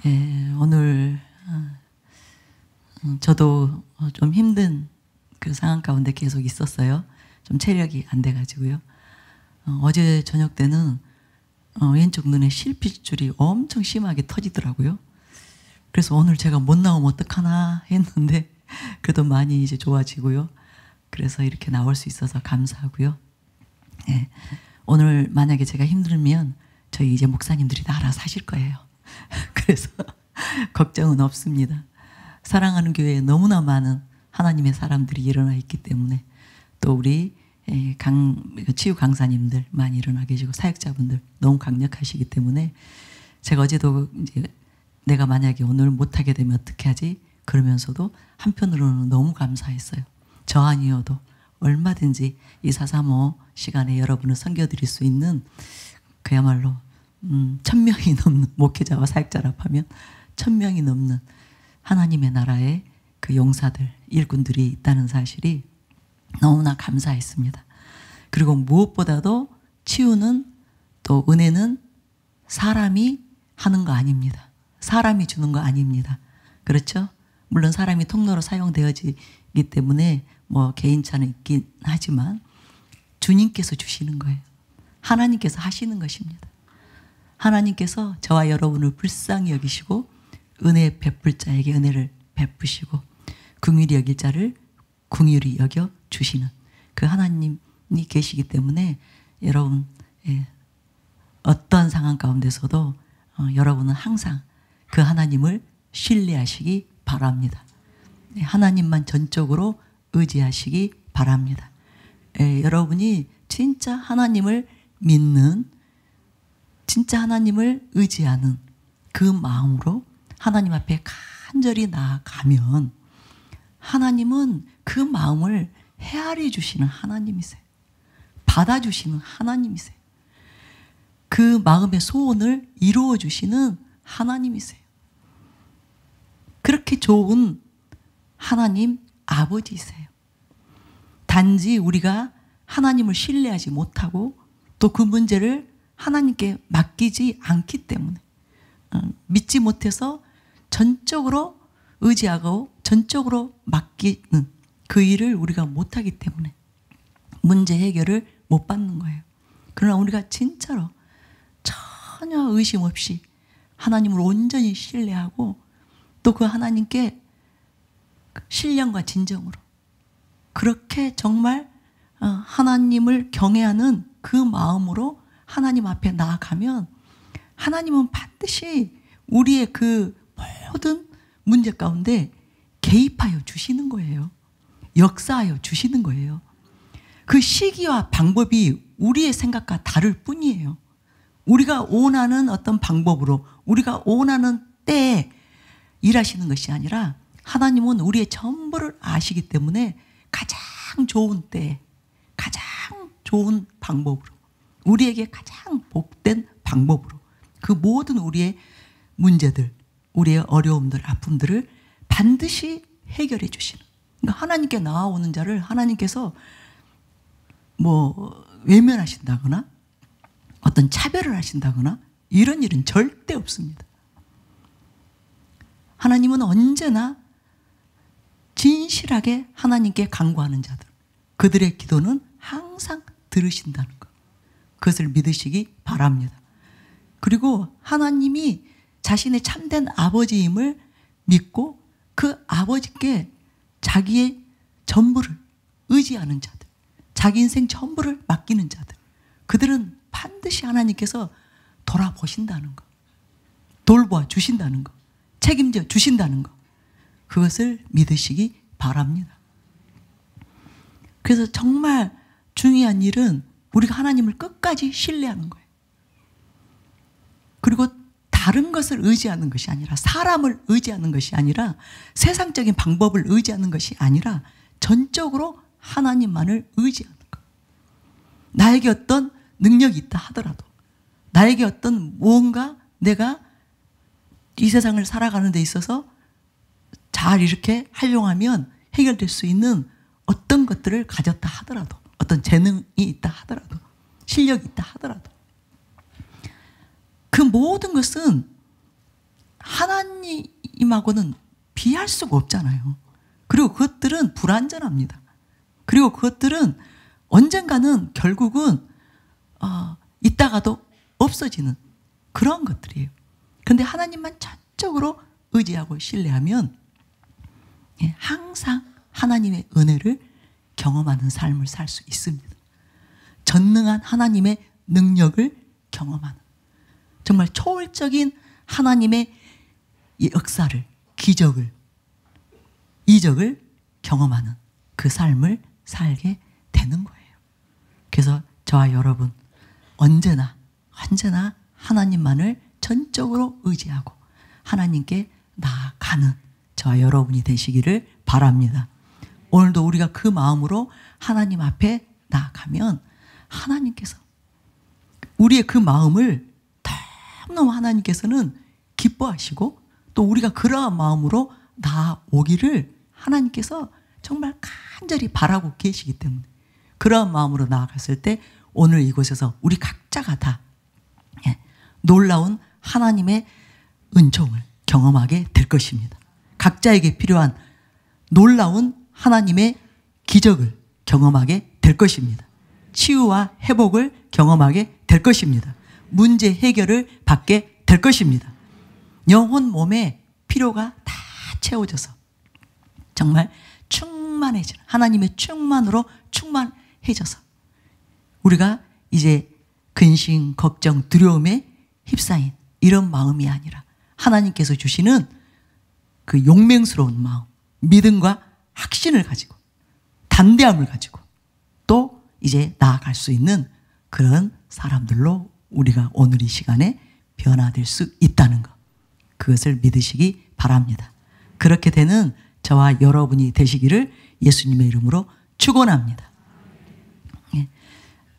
예, 오늘 저도 좀 힘든 그 상황 가운데 계속 있었어요. 좀 체력이 안 돼가지고요. 어제 저녁 때는 왼쪽 눈에 실핏줄이 엄청 심하게 터지더라고요. 그래서 오늘 제가 못 나오면 어떡하나 했는데 그래도 많이 이제 좋아지고요. 그래서 이렇게 나올 수 있어서 감사하고요. 예, 오늘 만약에 제가 힘들면 저희 이제 목사님들이 다 알아서 하실 거예요. 그래서 걱정은 없습니다. 사랑하는 교회에 너무나 많은 하나님의 사람들이 일어나 있기 때문에 또 우리 치유 강사님들 많이 일어나 계시고 사역자분들 너무 강력하시기 때문에 제가 어제도 이제 내가 만약에 오늘 못하게 되면 어떻게 하지? 그러면서도 한편으로는 너무 감사했어요. 저 아니어도 얼마든지 이 435 시간에 여러분을 섬겨드릴 수 있는 그야말로 1000명이 넘는 목회자와 사역자라 하면 1000명이 넘는 하나님의 나라의 그 용사들, 일꾼들이 있다는 사실이 너무나 감사했습니다. 그리고 무엇보다도 치유는 또 은혜는 사람이 하는 거 아닙니다. 사람이 주는 거 아닙니다. 그렇죠? 물론 사람이 통로로 사용되어지기 때문에 뭐 개인차는 있긴 하지만 주님께서 주시는 거예요. 하나님께서 하시는 것입니다. 하나님께서 저와 여러분을 불쌍히 여기시고 은혜 베풀 자에게 은혜를 베푸시고 긍휼히 여길 자를 긍휼히 여겨 주시는 그 하나님이 계시기 때문에 여러분 어떤 상황 가운데서도 여러분은 항상 그 하나님을 신뢰하시기 바랍니다. 하나님만 전적으로 의지하시기 바랍니다. 여러분이 진짜 하나님을 믿는, 진짜 하나님을 의지하는 그 마음으로 하나님 앞에 간절히 나아가면 하나님은 그 마음을 헤아려 주시는 하나님이세요. 받아주시는 하나님이세요. 그 마음의 소원을 이루어 주시는 하나님이세요. 그렇게 좋은 하나님 아버지이세요. 단지 우리가 하나님을 신뢰하지 못하고 또 그 문제를 하나님께 맡기지 않기 때문에 믿지 못해서 전적으로 의지하고 전적으로 맡기는 그 일을 우리가 못하기 때문에 문제 해결을 못 받는 거예요. 그러나 우리가 진짜로 전혀 의심 없이 하나님을 온전히 신뢰하고 또 그 하나님께 신령과 진정으로 그렇게 정말 하나님을 경외하는 그 마음으로 하나님 앞에 나아가면 하나님은 반드시 우리의 그 모든 문제 가운데 개입하여 주시는 거예요. 역사하여 주시는 거예요. 그 시기와 방법이 우리의 생각과 다를 뿐이에요. 우리가 원하는 어떤 방법으로 우리가 원하는 때에 일하시는 것이 아니라 하나님은 우리의 전부를 아시기 때문에 가장 좋은 때에 가장 좋은 방법으로 우리에게 가장 복된 방법으로 그 모든 우리의 문제들, 우리의 어려움들, 아픔들을 반드시 해결해 주시는, 그러니까 하나님께 나아오는 자를 하나님께서 뭐 외면하신다거나 어떤 차별을 하신다거나 이런 일은 절대 없습니다. 하나님은 언제나 진실하게 하나님께 간구하는 자들, 그들의 기도는 항상 들으신다는 것, 그것을 믿으시기 바랍니다. 그리고 하나님이 자신의 참된 아버지임을 믿고 그 아버지께 자기의 전부를 의지하는 자들, 자기 인생 전부를 맡기는 자들, 그들은 반드시 하나님께서 돌아보신다는 것, 돌보아 주신다는 것, 책임져 주신다는 것, 그것을 믿으시기 바랍니다. 그래서 정말 중요한 일은 우리가 하나님을 끝까지 신뢰하는 거예요. 그리고 다른 것을 의지하는 것이 아니라, 사람을 의지하는 것이 아니라, 세상적인 방법을 의지하는 것이 아니라 전적으로 하나님만을 의지하는 것. 나에게 어떤 능력이 있다 하더라도, 나에게 어떤 무언가 내가 이 세상을 살아가는 데 있어서 잘 이렇게 활용하면 해결될 수 있는 어떤 것들을 가졌다 하더라도, 어떤 재능이 있다 하더라도, 실력이 있다 하더라도 그 모든 것은 하나님하고는 비할 수가 없잖아요. 그리고 그것들은 불완전합니다. 그리고 그것들은 언젠가는 결국은 있다가도 없어지는 그런 것들이에요. 그런데 하나님만 전적으로 의지하고 신뢰하면 항상 하나님의 은혜를 경험하는 삶을 살 수 있습니다. 전능한 하나님의 능력을 경험하는, 정말 초월적인 하나님의 역사를, 기적을, 이적을 경험하는 그 삶을 살게 되는 거예요. 그래서 저와 여러분 언제나 하나님만을 전적으로 의지하고 하나님께 나아가는 저와 여러분이 되시기를 바랍니다. 오늘도 우리가 그 마음으로 하나님 앞에 나아가면 하나님께서 우리의 그 마음을 너무너무 하나님께서는 기뻐하시고, 또 우리가 그러한 마음으로 나아오기를 하나님께서 정말 간절히 바라고 계시기 때문에, 그러한 마음으로 나아갔을 때 오늘 이곳에서 우리 각자가 다 놀라운 하나님의 은총을 경험하게 될 것입니다. 각자에게 필요한 놀라운 하나님의 기적을 경험하게 될 것입니다. 치유와 회복을 경험하게 될 것입니다. 문제 해결을 받게 될 것입니다. 영혼 몸의 필요가 다 채워져서 정말 충만해지는, 하나님의 충만으로 충만해져서 우리가 이제 근심, 걱정, 두려움에 휩싸인 이런 마음이 아니라 하나님께서 주시는 그 용맹스러운 마음, 믿음과 확신을 가지고 담대함을 가지고 또 이제 나아갈 수 있는 그런 사람들로 우리가 오늘 이 시간에 변화될 수 있다는 것, 그것을 믿으시기 바랍니다. 그렇게 되는 저와 여러분이 되시기를 예수님의 이름으로 축원합니다.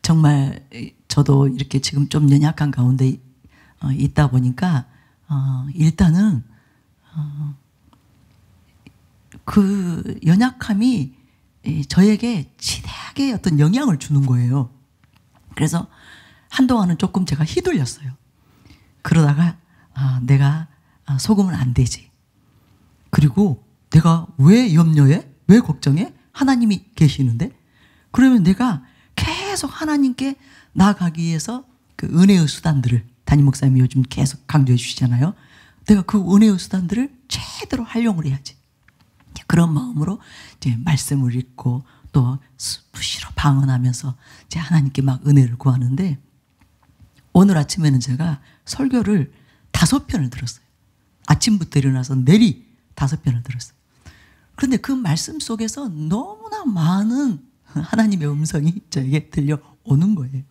정말 저도 이렇게 지금 좀 연약한 가운데 있다 보니까 일단은 그 연약함이 저에게 지대하게 어떤 영향을 주는 거예요. 그래서 한동안은 조금 제가 휘둘렸어요. 그러다가 내가 속으면 안 되지. 그리고 내가 왜 염려해? 왜 걱정해? 하나님이 계시는데? 그러면 내가 계속 하나님께 나아가기 위해서 그 은혜의 수단들을, 담임 목사님이 요즘 계속 강조해 주시잖아요. 내가 그 은혜의 수단들을 제대로 활용을 해야지. 그런 마음으로 이제 말씀을 읽고 또 수시로 방언하면서 이제 하나님께 막 은혜를 구하는데, 오늘 아침에는 제가 설교를 5편을 들었어요. 아침부터 일어나서 내리 5편을 들었어요. 그런데 그 말씀 속에서 너무나 많은 하나님의 음성이 저에게 들려오는 거예요.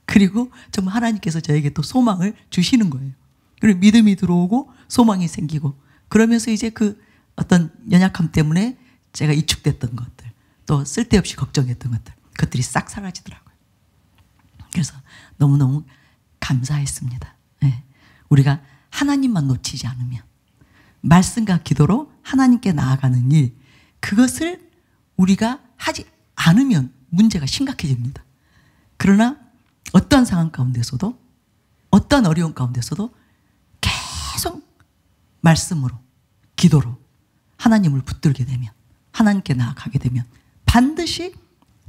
그리고 정말 하나님께서 저에게 또 소망을 주시는 거예요. 그리고 믿음이 들어오고 소망이 생기고, 그러면서 이제 그 어떤 연약함 때문에 제가 위축됐던 것들, 또 쓸데없이 걱정했던 것들, 그것들이 싹 사라지더라고요. 그래서 너무너무 감사했습니다. 네. 우리가 하나님만 놓치지 않으면, 말씀과 기도로 하나님께 나아가는 일, 그것을 우리가 하지 않으면 문제가 심각해집니다. 그러나 어떤 상황 가운데서도, 어떤 어려운 가운데서도 계속 말씀으로, 기도로 하나님을 붙들게 되면, 하나님께 나아가게 되면 반드시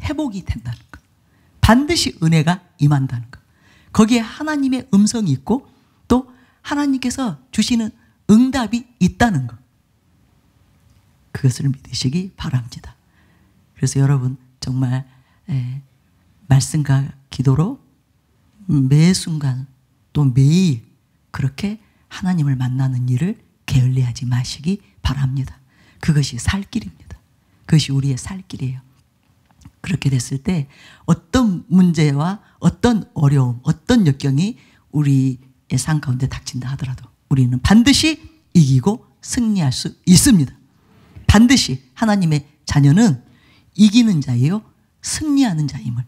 회복이 된다는 것, 반드시 은혜가 임한다는 것, 거기에 하나님의 음성이 있고 또 하나님께서 주시는 응답이 있다는 것, 그것을 믿으시기 바랍니다. 그래서 여러분 정말 말씀과 기도로 매 순간 또 매일 그렇게 하나님을 만나는 일을 게을리하지 마시기 바랍니다. 그것이 살 길입니다. 그것이 우리의 살 길이에요. 그렇게 됐을 때 어떤 문제와 어떤 어려움, 어떤 역경이 우리의 삶 가운데 닥친다 하더라도 우리는 반드시 이기고 승리할 수 있습니다. 반드시 하나님의 자녀는 이기는 자예요, 승리하는 자임을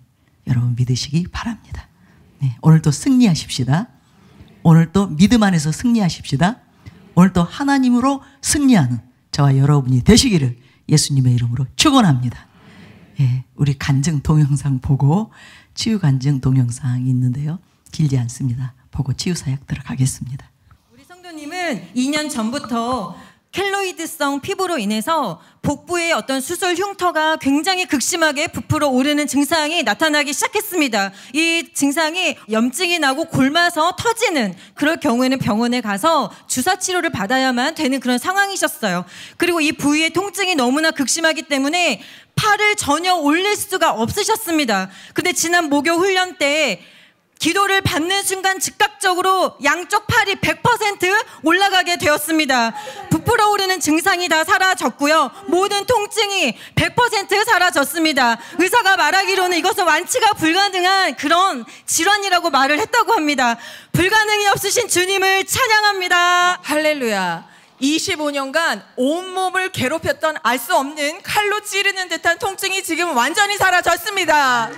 여러분 믿으시기 바랍니다. 네, 오늘도 승리하십시다. 오늘도 믿음 안에서 승리하십시다. 오늘도 하나님으로 승리하는 저와 여러분이 되시기를 예수님의 이름으로 축원합니다. 예, 우리 간증 동영상 보고 치유 간증 동영상이 있는데요. 길지 않습니다. 보고 치유 사역 들어가겠습니다. 우리 성도님 성도님은 2년 전부터 켈로이드성 피부로 인해서 복부의 어떤 수술 흉터가 굉장히 극심하게 부풀어 오르는 증상이 나타나기 시작했습니다. 이 증상이 염증이 나고 골마서 터지는 그럴 경우에는 병원에 가서 주사 치료를 받아야만 되는 그런 상황이셨어요. 그리고 이 부위의 통증이 너무나 극심하기 때문에 팔을 전혀 올릴 수가 없으셨습니다. 근데 지난 목요 훈련 때 기도를 받는 순간 즉각적으로 양쪽 팔이 100% 올라가게 되었습니다. 부풀어 오르는 증상이 다 사라졌고요. 모든 통증이 100% 사라졌습니다. 의사가 말하기로는 이것은 완치가 불가능한 그런 질환이라고 말을 했다고 합니다. 불가능이 없으신 주님을 찬양합니다. 할렐루야. 25년간 온몸을 괴롭혔던 알 수 없는 칼로 찌르는 듯한 통증이 지금 완전히 사라졌습니다.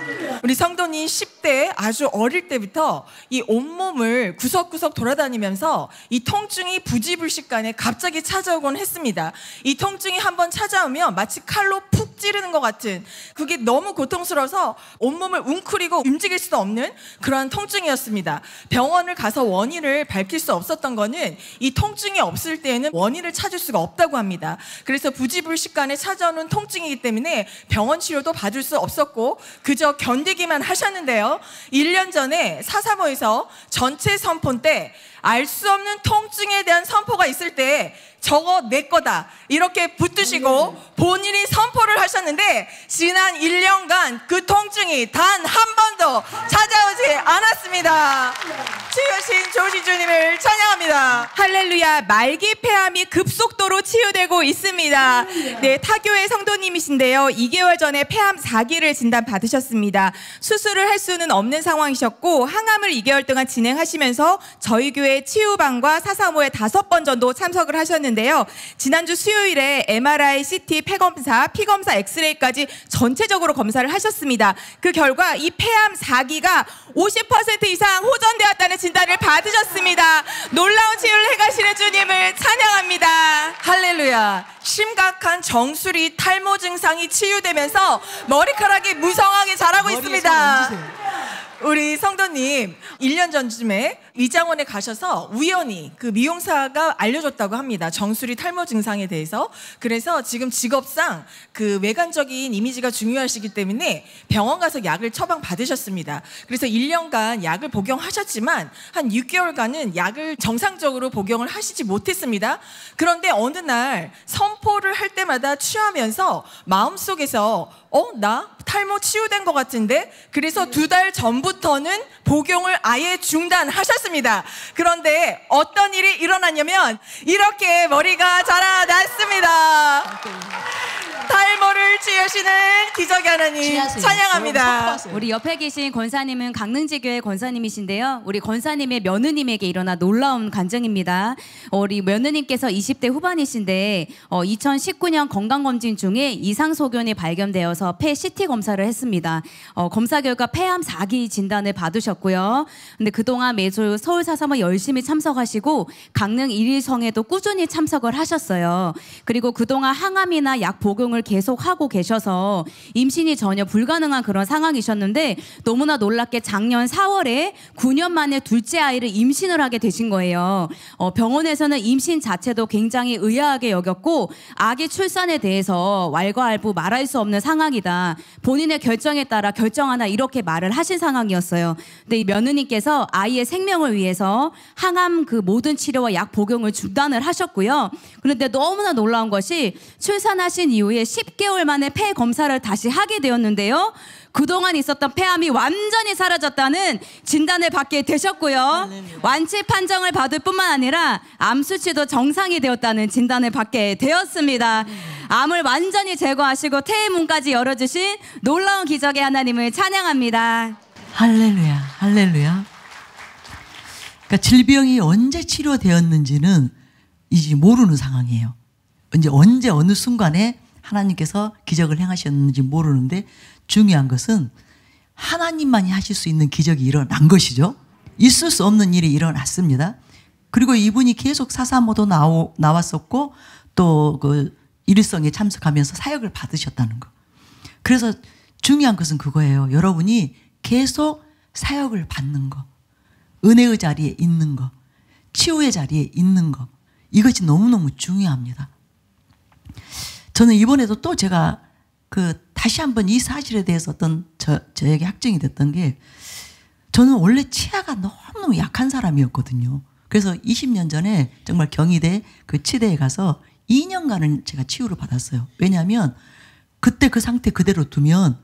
우리 성도님 10대 아주 어릴 때부터 이 온몸을 구석구석 돌아다니면서 이 통증이 부지불식간에 갑자기 찾아오곤 했습니다. 이 통증이 한번 찾아오면 마치 칼로 푹 찌르는 것 같은, 그게 너무 고통스러워서 온몸을 웅크리고 움직일 수도 없는 그러한 통증이었습니다. 병원을 가서 원인을 밝힐 수 없었던 거는 이 통증이 없을 때에는 원인을 찾을 수가 없다고 합니다. 그래서 부지불식간에 찾아오는 통증이기 때문에 병원 치료도 받을 수 없었고 그저 견디기만 하셨는데요. 1년 전에 사사모에서 전체 선포 때 알 수 없는 통증에 대한 선포가 있을 때 저거 내 거다 이렇게 붙드시고 본인이 선포를 하셨는데 지난 1년간 그 통증이 단 한 번도 찾아오지 않았습니다. 치유신 조시주님을 찬양합니다. 할렐루야. 말기 폐암이 급속도로 치유되고 있습니다. 네, 타교의 성도님이신데요. 2개월 전에 폐암 4기를 진단받으셨습니다. 수술을 할 수는 없는 상황이셨고 항암을 2개월 동안 진행하시면서 저희 교회 치유방과 사사모에 5번 정도 참석을 하셨는데요. 지난주 수요일에 MRI, CT, 폐검사, 피검사, 엑스레이까지 전체적으로 검사를 하셨습니다. 그 결과 이 폐암 4기가 50% 이상 호전되었다는 진단을 받으셨습니다. 놀라운 치유를 해가시는 주님을 찬양합니다. 할렐루야. 심각한 정수리 탈모 증상이 치유되면서 머리카락이 무성하게 자라고 있습니다. 우리 성도님 1년 전쯤에 위장원에 가셔서 우연히 그 미용사가 알려줬다고 합니다. 정수리 탈모 증상에 대해서. 그래서 지금 직업상 그 외관적인 이미지가 중요하시기 때문에 병원 가서 약을 처방 받으셨습니다. 그래서 1년간 약을 복용하셨지만 한 6개월간은 약을 정상적으로 복용을 하시지 못했습니다. 그런데 어느 날 선포를 할 때마다 취하면서 마음속에서 나 탈모 치유된 것 같은데? 그래서 2달 전부터는 복용을 아예 중단하셨습니다. 그런데 어떤 일이 일어났냐면 이렇게 머리가 자라났습니다. 탈모를 치유하시는 기적의 하나님 찬양합니다. 우리 옆에 계신 권사님은 강릉지교회 권사님이신데요. 우리 권사님의 며느님에게 일어난 놀라운 간증입니다. 우리 며느님께서 20대 후반이신데 2019년 건강검진 중에 이상소견이 발견되어서 폐 CT 검사를 했습니다. 검사 결과 폐암 4기 진단을 받으셨고요. 근데 그동안 매주 서울 사사모 열심히 참석하시고 강릉 일일성에도 꾸준히 참석을 하셨어요. 그리고 그동안 항암이나 약 복용을 계속 하고 계셔서 임신이 전혀 불가능한 그런 상황이셨는데 너무나 놀랍게 작년 4월에 9년 만에 둘째 아이를 임신을 하게 되신 거예요. 병원에서는 임신 자체도 굉장히 의아하게 여겼고 아기 출산에 대해서 왈가왈부 말할 수 없는 상황이다. 본인의 결정에 따라 결정하나 이렇게 말을 하신 상황이었어요. 근데 이 며느님께서 아이의 생명을 위해서 항암 그 모든 치료와 약 복용을 중단을 하셨고요. 그런데 너무나 놀라운 것이 출산하신 이후에 10개월 만에 폐 검사를 다시 하게 되었는데요. 그동안 있었던 폐암이 완전히 사라졌다는 진단을 받게 되셨고요. 완치 판정을 받을 뿐만 아니라 암 수치도 정상이 되었다는 진단을 받게 되었습니다. 암을 완전히 제거하시고 퇴의 문까지 열어주신 놀라운 기적의 하나님을 찬양합니다. 할렐루야, 할렐루야. 그러니까 질병이 언제 치료되었는지는 이제 모르는 상황이에요. 언제 어느 순간에 하나님께서 기적을 행하셨는지 모르는데 중요한 것은 하나님만이 하실 수 있는 기적이 일어난 것이죠. 있을 수 없는 일이 일어났습니다. 그리고 이분이 계속 사사모도 나왔었고 또 그 일일성에 참석하면서 사역을 받으셨다는 거. 그래서 중요한 것은 그거예요. 여러분이 계속 사역을 받는 거. 은혜의 자리에 있는 거. 치유의 자리에 있는 거, 이것이 너무너무 중요합니다. 저는 이번에도 또 제가 다시 한번 이 사실에 대해서 어떤 저에게 확증이 됐던 게, 저는 원래 치아가 너무너무 약한 사람이었거든요. 그래서 20년 전에 정말 경희대 그 치대에 가서 2년간은 제가 치유를 받았어요. 왜냐하면 그때 그 상태 그대로 두면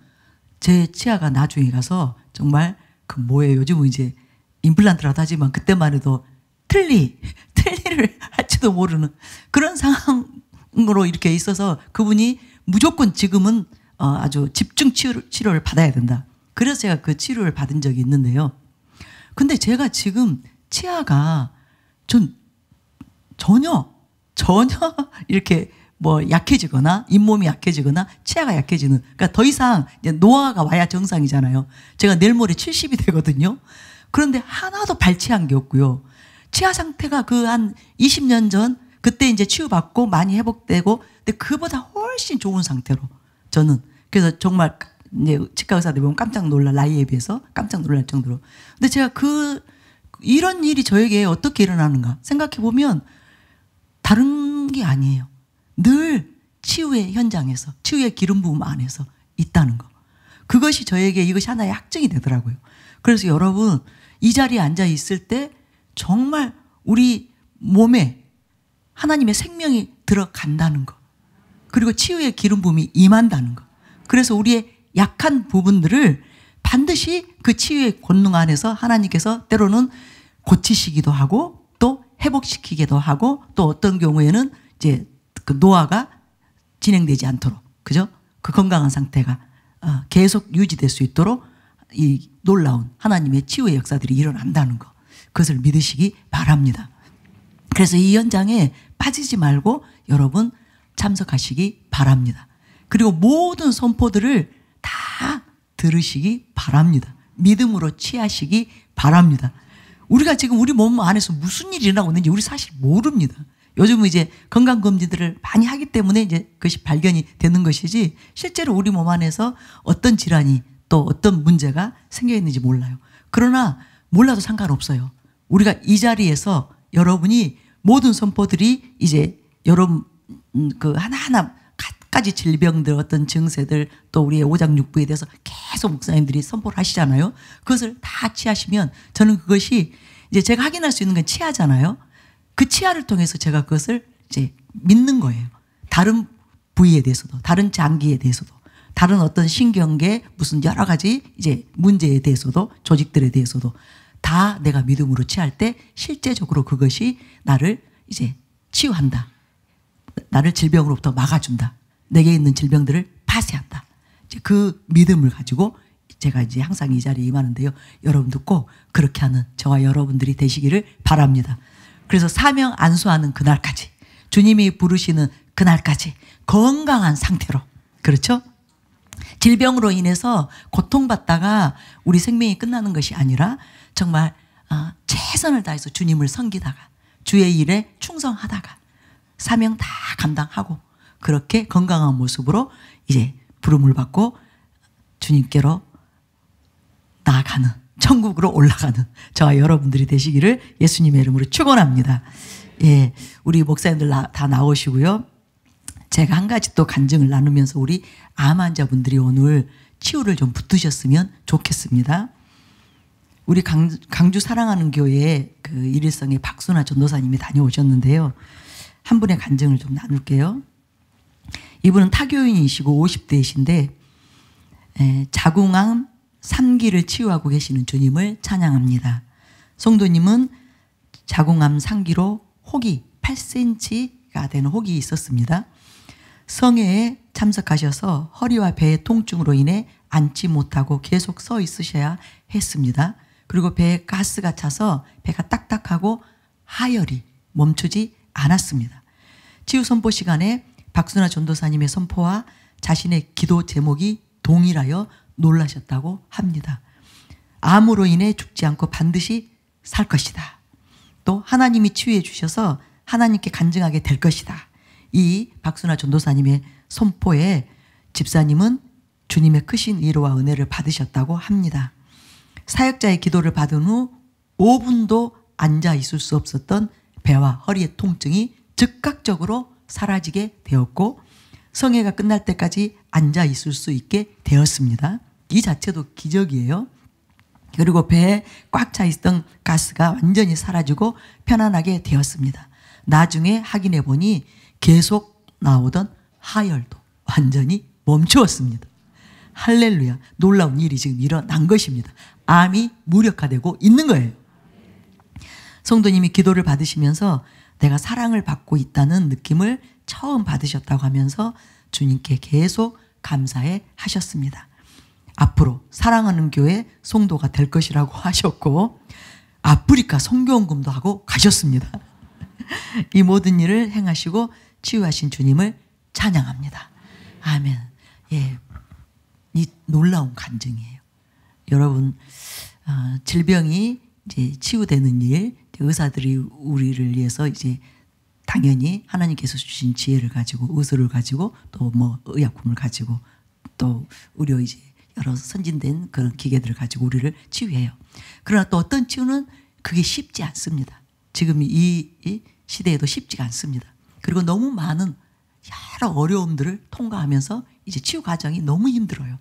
제 치아가 나중에 가서 정말 뭐예요? 요즘은 이제 임플란트라도 하지만 그때만 해도 틀니를 할지도 모르는 그런 상황으로 이렇게 있어서 그분이 무조건 지금은 아주 집중 치료를 받아야 된다. 그래서 제가 그 치료를 받은 적이 있는데요. 근데 제가 지금 치아가 전혀 이렇게 약해지거나 잇몸이 약해지거나 치아가 약해지는, 그러니까 더 이상 이제 노화가 와야 정상이잖아요. 제가 내일 모레 70이 되거든요. 그런데 하나도 발치한 게 없고요. 치아 상태가 한 20년 전 그때 이제 치유받고 많이 회복되고, 근데 그보다 훨씬 좋은 상태로 저는, 그래서 정말 이제 치과 의사들 보면 깜짝 놀랄, 나이에 비해서 깜짝 놀랄 정도로. 근데 제가 이런 일이 저에게 어떻게 일어나는가 생각해 보면 다른 게 아니에요. 늘 치유의 현장에서, 치유의 기름 부음 안에서 있다는 거. 그것이 저에게 이것이 하나의 확증이 되더라고요. 그래서 여러분, 이 자리에 앉아 있을 때 정말 우리 몸에 하나님의 생명이 들어간다는 거. 그리고 치유의 기름 부음이 임한다는 거. 그래서 우리의 약한 부분들을 반드시 그 치유의 권능 안에서 하나님께서 때로는 고치시기도 하고 또 회복시키기도 하고, 또 어떤 경우에는 이제 그 노화가 진행되지 않도록, 그죠? 그 건강한 상태가 계속 유지될 수 있도록 이 놀라운 하나님의 치유의 역사들이 일어난다는 거, 그것을 믿으시기 바랍니다. 그래서 이 현장에 빠지지 말고 여러분 참석하시기 바랍니다. 그리고 모든 선포들을 다 들으시기 바랍니다. 믿음으로 취하시기 바랍니다. 우리가 지금 우리 몸 안에서 무슨 일이 일어나고 있는지 우리 사실 모릅니다. 요즘은 이제 건강검진들을 많이 하기 때문에 이제 그것이 발견이 되는 것이지, 실제로 우리 몸 안에서 어떤 질환이 또 어떤 문제가 생겨 있는지 몰라요. 그러나 몰라도 상관없어요. 우리가 이 자리에서 여러분이 모든 선포들이 이제 여러분 하나하나 갖가지 질병들, 어떤 증세들, 또 우리의 오장육부에 대해서 계속 목사님들이 선포를 하시잖아요. 그것을 다 취하시면 저는 그것이 이제 제가 확인할 수 있는 건 치아잖아요. 그 치아를 통해서 제가 그것을 이제 믿는 거예요. 다른 부위에 대해서도, 다른 장기에 대해서도, 다른 어떤 신경계 무슨 여러 가지 이제 문제에 대해서도, 조직들에 대해서도 다 내가 믿음으로 취할 때 실제적으로 그것이 나를 이제 치유한다. 나를 질병으로부터 막아준다. 내게 있는 질병들을 파쇄한다. 이제 그 믿음을 가지고 제가 이제 항상 이 자리에 임하는데요. 여러분도 꼭 그렇게 하는 저와 여러분들이 되시기를 바랍니다. 그래서 사명 안수하는 그날까지, 주님이 부르시는 그날까지 건강한 상태로, 그렇죠? 질병으로 인해서 고통받다가 우리 생명이 끝나는 것이 아니라 정말 최선을 다해서 주님을 섬기다가 주의 일에 충성하다가 사명 다 감당하고 그렇게 건강한 모습으로 이제 부름을 받고 주님께로 나아가는, 천국으로 올라가는 저와 여러분들이 되시기를 예수님의 이름으로 축원합니다. 예, 우리 목사님들 다 나오시고요. 제가 한 가지 또 간증을 나누면서 우리 암 환자분들이 오늘 치유를 좀 붙으셨으면 좋겠습니다. 우리 강주 사랑하는 교회에 그 일일성의 박순아 전도사님이 다녀오셨는데요. 한 분의 간증을 좀 나눌게요. 이분은 타교인이시고 50대이신데 자궁암 3기를 치유하고 계시는 주님을 찬양합니다. 성도님은 자궁암 3기로 혹이 8cm가 되는 혹이 있었습니다. 성회에 참석하셔서 허리와 배의 통증으로 인해 앉지 못하고 계속 서 있으셔야 했습니다. 그리고 배에 가스가 차서 배가 딱딱하고 하열이 멈추지 않았습니다. 치유 선포 시간에 박순아 전도사님의 선포와 자신의 기도 제목이 동일하여 놀라셨다고 합니다. 암으로 인해 죽지 않고 반드시 살 것이다. 또 하나님이 치유해 주셔서 하나님께 간증하게 될 것이다. 이 박순아 전도사님의 선포에 집사님은 주님의 크신 위로와 은혜를 받으셨다고 합니다. 사역자의 기도를 받은 후 5분도 앉아 있을 수 없었던 배와 허리의 통증이 즉각적으로 사라지게 되었고 성회가 끝날 때까지 앉아 있을 수 있게 되었습니다. 이 자체도 기적이에요. 그리고 배에 꽉 차 있던 가스가 완전히 사라지고 편안하게 되었습니다. 나중에 확인해 보니 계속 나오던 하혈도 완전히 멈추었습니다. 할렐루야. 놀라운 일이 지금 일어난 것입니다. 암이 무력화되고 있는 거예요. 성도님이 기도를 받으시면서 내가 사랑을 받고 있다는 느낌을 처음 받으셨다고 하면서 주님께 계속 감사해 하셨습니다. 앞으로 사랑하는 교회 성도가 될 것이라고 하셨고 아프리카 선교원금도 하고 가셨습니다. 이 모든 일을 행하시고 치유하신 주님을 찬양합니다. 아멘. 예, 이 놀라운 간증이에요. 여러분, 질병이 이제 치유되는 일, 의사들이 우리를 위해서 이제 당연히 하나님께서 주신 지혜를 가지고 의술을 가지고 또 뭐 의약품을 가지고 또 의료 이제 여러 선진된 그런 기계들을 가지고 우리를 치유해요. 그러나 또 어떤 치유는 그게 쉽지 않습니다. 지금 이 시대에도 쉽지가 않습니다. 그리고 너무 많은 여러 어려움들을 통과하면서 이제 치유 과정이 너무 힘들어요.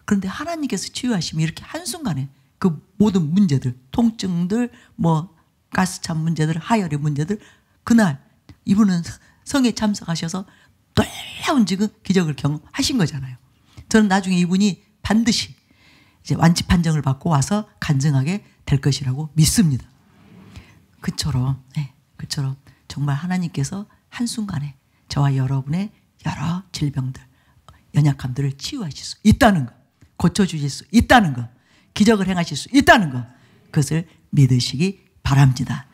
그런데 하나님께서 치유하시면 이렇게 한순간에 그 모든 문제들, 통증들, 뭐 가스찬 문제들, 하혈의 문제들, 그날 이분은 성에 참석하셔서 놀라운 지금 기적을 경험하신 거잖아요. 저는 나중에 이분이 반드시 이제 완치 판정을 받고 와서 간증하게 될 것이라고 믿습니다. 그처럼, 네, 그처럼 정말 하나님께서 한순간에 저와 여러분의 여러 질병들, 연약함들을 치유하실 수 있다는 것, 고쳐주실 수 있다는 것, 기적을 행하실 수 있다는 것, 그것을 믿으시기 바랍니다.